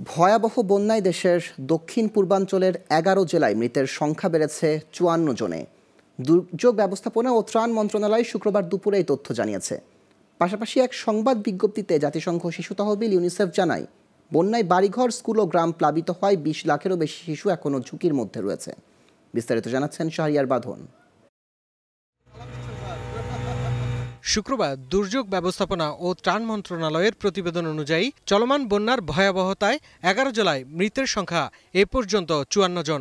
ভয়াবহ বন্যায় দেশের দক্ষিণ পূর্বাঞ্চলের ১১ জেলায় মৃতের সংখ্যা বেড়েছে ৫৪ জনে। দুর্যোগ ব্যবস্থাপনা ও ত্রাণ মন্ত্রণালয় শুক্রবার দুপুরে এই তথ্য জানিয়েছে। পাশাপাশি এক সংবাদ বিজ্ঞপ্তিতে জাতিসংঘ শিশু তহবিল ইউনিসেফ জানায়, বন্যায় বাড়িঘর, স্কুল ও গ্রাম প্লাবিত হওয়ায় ২০ লাখেরও বেশি শিশু এখনও ঝুঁকির মধ্যে রয়েছে। বিস্তারিত জানাচ্ছেন শাহরিয়ার বাঁধন। শুক্রবার দুর্যোগ ব্যবস্থাপনা ও ত্রাণ মন্ত্রণালয়ের প্রতিবেদন অনুযায়ী চলমান বন্যার ভয়াবহতায় ১১ জেলায় মৃতের সংখ্যা এ পর্যন্ত ৫৪ জন।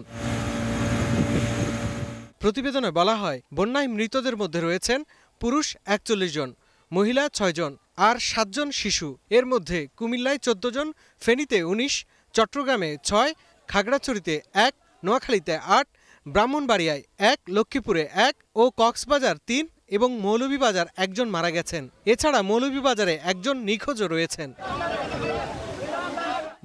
প্রতিবেদনে বলা হয়, বন্যায় মৃতদের মধ্যে রয়েছেন পুরুষ ৪১ জন, মহিলা ৬ জন আর ৭ জন শিশু। এর মধ্যে কুমিল্লায় ১৪ জন, ফেনীতে ১৯, চট্টগ্রামে ৬, খাগড়াছড়িতে ১, নোয়াখালীতে ৮, ব্রাহ্মণবাড়িয়ায় ১, লক্ষ্মীপুরে ১ ও কক্সবাজার ৩ এবং মৌলভীবাজার ১ জন মারা গেছেন। এছাড়া মৌলভীবাজারে ১ জন নিখোঁজও রয়েছেন।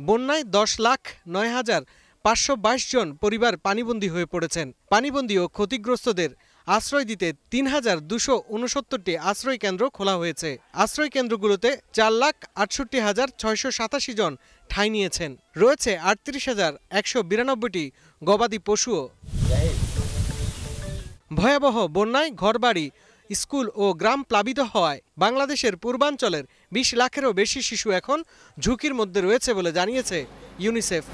বন্যায় ১০,০৯,৫২২ জন পরিবার পানিবন্দী হয়ে পড়েছেন। পানিবন্দী ও ক্ষতিগ্রস্তদের আশ্রয় দিতে ৩,২৬৯টি আশ্রয় কেন্দ্র খোলা হয়েছে। আশ্রয় কেন্দ্রগুলোতে ৪,৬৮,৬৮৭ জন ঠাঁই নিয়েছেন। রয়েছে ৩৮,১৯২টি গবাদি পশুও। ভয়াবহ বন্যায় ঘরবাড়ি, স্কুল ও গ্রাম প্লাবিত হওয়ায় বাংলাদেশের পূর্বাঞ্চলের ২০ লাখেরও বেশি শিশু এখন ঝুঁকির মধ্যে রয়েছে বলে জানিয়েছে ইউনিসেফ।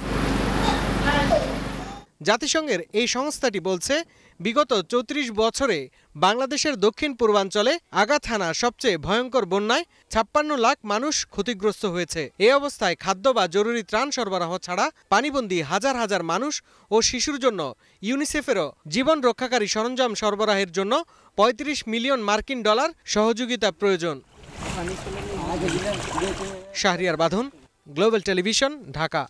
জাতিসংঘের এই সংস্থাটি বলছে, বিগত ৩৪ বছরে বাংলাদেশের দক্ষিণ পূর্বাঞ্চলে আঘাত হানা সবচেয়ে ভয়ঙ্কর বন্যায় ৫৬ লাখ মানুষ ক্ষতিগ্রস্ত হয়েছে। এই অবস্থায় খাদ্য বা জরুরি ত্রাণ সরবরাহ ছাড়া পানিবন্দী হাজার হাজার মানুষ ও শিশুর জন্য ইউনিসেফেরও জীবন রক্ষাকারী সরঞ্জাম সরবরাহের জন্য ৩৫ মিলিয়ন মার্কিন ডলার সহযোগিতা প্রয়োজন। শাহরিয়ার বাঁধন, গ্লোবাল টেলিভিশন, ঢাকা।